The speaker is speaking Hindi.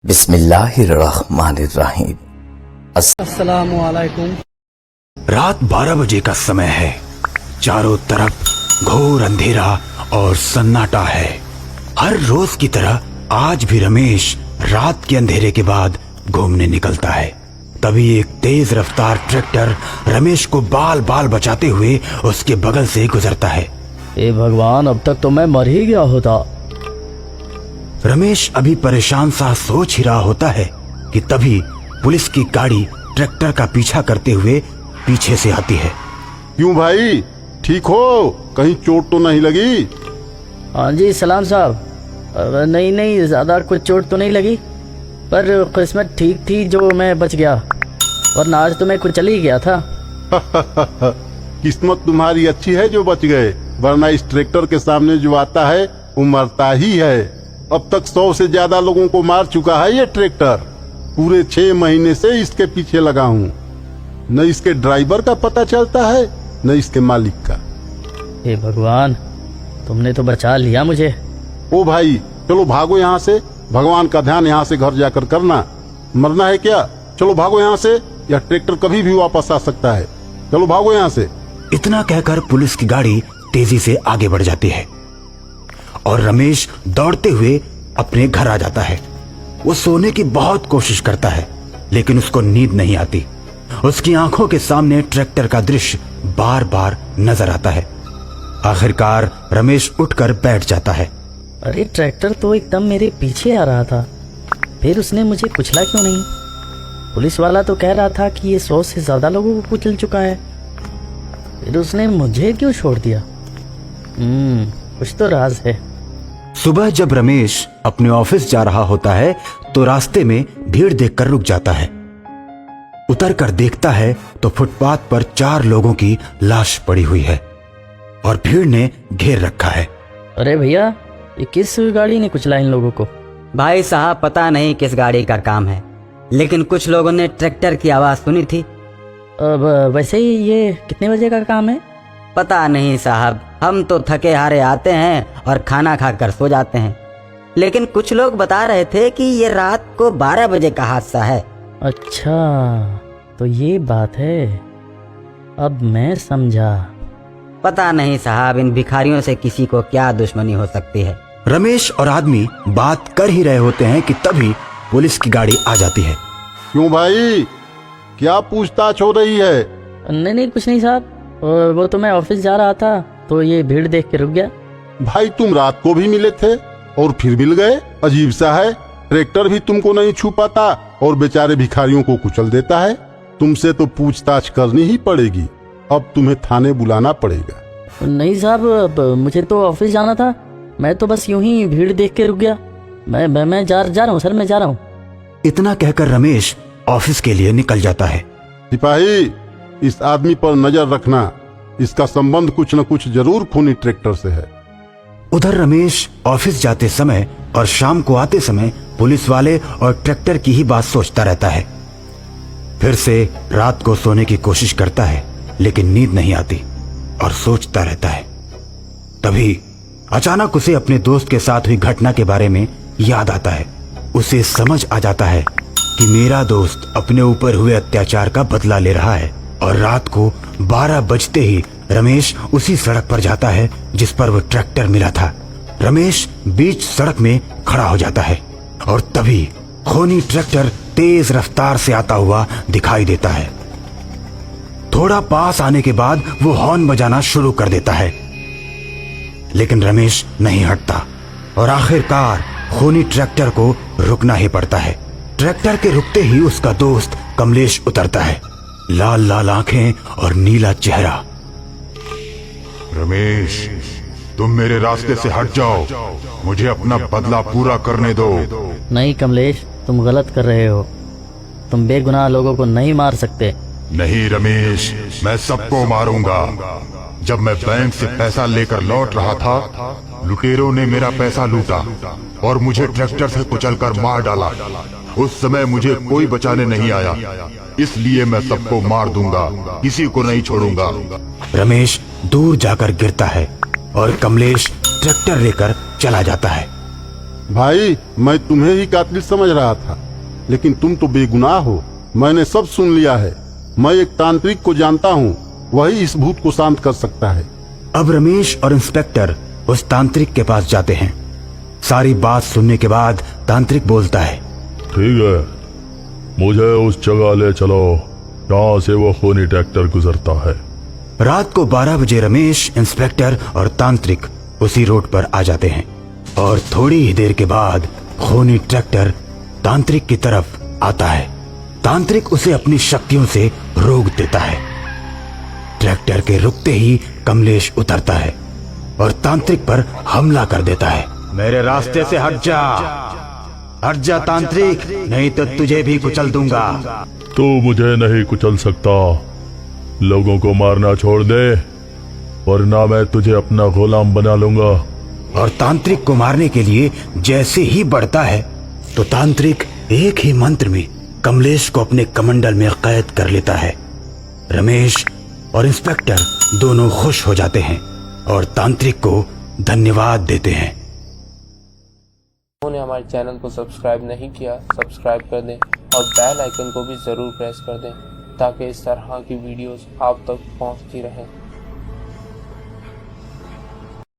बिस्मिल्लाहिर्रहमानिर्रहीम। अस्सलामु अलैकुम। रात 12 बजे का समय है। चारों तरफ घोर अंधेरा और सन्नाटा है। हर रोज की तरह आज भी रमेश रात के अंधेरे के बाद घूमने निकलता है। तभी एक तेज रफ्तार ट्रैक्टर रमेश को बाल बाल बचाते हुए उसके बगल से गुजरता है। ए भगवान, अब तक तो मैं मर ही गया होता। रमेश अभी परेशान सा सोच ही रहा होता है कि तभी पुलिस की गाड़ी ट्रैक्टर का पीछा करते हुए पीछे से आती है। क्यों भाई, ठीक हो? कहीं चोट तो नहीं लगी? हाँ जी सलाम साहब। नहीं, ज्यादा कुछ चोट तो नहीं लगी, पर किस्मत ठीक थी जो मैं बच गया, वरना आज तो मैं कुछ चल ही गया था। किस्मत तुम्हारी अच्छी है जो बच गए, वरना इस ट्रैक्टर के सामने जो आता है वो मरता ही है। अब तक 100 से ज्यादा लोगों को मार चुका है ये ट्रैक्टर। पूरे 6 महीने से इसके पीछे लगा हूँ। न इसके ड्राइवर का पता चलता है न इसके मालिक का। हे भगवान, तुमने तो बचा लिया मुझे। ओ भाई, चलो भागो यहाँ से। भगवान का ध्यान यहाँ से घर जाकर करना। मरना है क्या? चलो भागो यहाँ से, यह ट्रैक्टर कभी भी वापस आ सकता है। चलो भागो यहाँ से। इतना कहकर पुलिस की गाड़ी तेजी से आगे बढ़ जाती है और रमेश दौड़ते हुए अपने घर आ जाता है। वो सोने की बहुत कोशिश करता है, लेकिन उसको नींद नहीं आती। उसकी आंखों के सामने ट्रैक्टर का दृश्य बार बार नजर आता है। आखिरकार रमेश उठकर बैठ जाता है। अरे, ट्रैक्टर तो एकदम मेरे पीछे आ रहा था, फिर उसने मुझे कुचला क्यों नहीं? पुलिस वाला तो कह रहा था कि ये 100 से ज्यादा लोगों को कुचल चुका है, फिर उसने मुझे क्यों छोड़ दिया? कुछ तो राज है। सुबह जब रमेश अपने ऑफिस जा रहा होता है तो रास्ते में भीड़ देखकर रुक जाता है। उतर कर देखता है तो फुटपाथ पर 4 लोगों की लाश पड़ी हुई है और भीड़ ने घेर रखा है। अरे भैया, ये किस गाड़ी ने कुचला इन लोगों को? भाई साहब, पता नहीं किस गाड़ी का काम है, लेकिन कुछ लोगों ने ट्रैक्टर की आवाज सुनी थी। अब वैसे ही ये कितने बजे का काम है? पता नहीं साहब, हम तो थके हारे आते हैं और खाना खाकर सो जाते हैं, लेकिन कुछ लोग बता रहे थे कि ये रात को 12 बजे का हादसा है। अच्छा, तो ये बात है, अब मैं समझा। पता नहीं साहब, इन भिखारियों से किसी को क्या दुश्मनी हो सकती है। रमेश और आदमी बात कर ही रहे होते हैं कि तभी पुलिस की गाड़ी आ जाती है। क्यों भाई, क्या पूछताछ हो रही है? नहीं, कुछ नहीं साहब। वो तो मैं ऑफिस जा रहा था तो ये भीड़ देख के रुक गया। भाई, तुम रात को भी मिले थे और फिर मिल गए। अजीब सा है, ट्रैक्टर भी तुमको नहीं छू पाता और बेचारे भिखारियों को कुचल देता है। तुमसे तो पूछताछ करनी ही पड़ेगी। अब तुम्हें थाने बुलाना पड़ेगा। नहीं साहब, मुझे तो ऑफिस जाना था, मैं तो बस यूं ही भीड़ देख के रुक गया। मैं जा रहा हूँ सर, मैं जा रहा हूँ। इतना कहकर रमेश ऑफिस के लिए निकल जाता है। सिपाही, इस आदमी पर नजर रखना। इसका संबंध कुछ न कुछ जरूर खूनी ट्रैक्टर से है। उधर रमेश ऑफिस जाते समय और शाम को आते समय पुलिस वाले और ट्रैक्टर की ही बात सोचता रहता है। फिर से रात को सोने की कोशिश करता है, लेकिन नींद नहीं आती और सोचता रहता है। तभी अचानक उसे अपने दोस्त के साथ हुई घटना के बारे में याद आता है। उसे समझ आ जाता है कि मेरा दोस्त अपने ऊपर हुए अत्याचार का बदला ले रहा है और रात को 12 बजते ही रमेश उसी सड़क पर जाता है जिस पर वो ट्रैक्टर मिला था। रमेश बीच सड़क में खड़ा हो जाता है और तभी खूनी ट्रैक्टर तेज रफ्तार से आता हुआ दिखाई देता है। थोड़ा पास आने के बाद वो हॉर्न बजाना शुरू कर देता है, लेकिन रमेश नहीं हटता और आखिरकार खूनी ट्रैक्टर को रुकना ही पड़ता है। ट्रैक्टर के रुकते ही उसका दोस्त कमलेश उतरता है, लाल लाल आंखें और नीला चेहरा। रमेश, तुम मेरे रास्ते से हट जाओ, मुझे अपना बदला पूरा करने दो। नहीं कमलेश, तुम गलत कर रहे हो। तुम बेगुनाह लोगों को नहीं मार सकते। नहीं रमेश, मैं सबको मारूंगा। जब मैं बैंक से पैसा लेकर लौट रहा था, लुटेरों ने मेरा पैसा लूटा और मुझे ट्रैक्टर से कुचलकर मार डाला। उस समय मुझे कोई बचाने नहीं आया, इसलिए मैं सबको मार दूंगा, किसी को नहीं छोड़ूंगा। रमेश दूर जाकर गिरता है और कमलेश ट्रैक्टर लेकर चला जाता है। भाई मैं तुम्हें ही कातिल समझ रहा था, लेकिन तुम तो बेगुनाह हो। मैंने सब सुन लिया है। मैं एक तांत्रिक को जानता हूँ, वही इस भूत को शांत कर सकता है। अब रमेश और इंस्पेक्टर उस तांत्रिक के पास जाते हैं। सारी बात सुनने के बाद तांत्रिक बोलता है, ठीक है, मुझे उस जगह ले चलो जहाँ से वो खूनी ट्रैक्टर गुजरता है। रात को 12 बजे रमेश, इंस्पेक्टर और तांत्रिक उसी रोड पर आ जाते हैं और थोड़ी ही देर के बाद खूनी ट्रैक्टर तांत्रिक की तरफ आता है। तांत्रिक उसे अपनी शक्तियों से रोक देता है। ट्रैक्टर के रुकते ही कमलेश उतरता है और तांत्रिक पर हमला कर देता है। मेरे रास्ते से हट जा तांत्रिक, नहीं तो तुझे भी कुचल दूंगा। तू मुझे नहीं कुचल सकता। लोगों को मारना छोड़ दे, वरना मैं तुझे अपना गुलाम बना लूंगा। और तांत्रिक को मारने के लिए जैसे ही बढ़ता है तो तांत्रिक एक ही मंत्र में कमलेश को अपने कमंडल में कैद कर लेता है। रमेश और इंस्पेक्टर दोनों खुश हो जाते हैं और तांत्रिक को धन्यवाद देते हैं। उन्होंने हमारे चैनल को सब्सक्राइब नहीं किया, सब्सक्राइब कर दें और बेल आइकन को भी ज़रूर प्रेस कर दें ताकि इस तरह की वीडियोस आप तक पहुंचती रहें।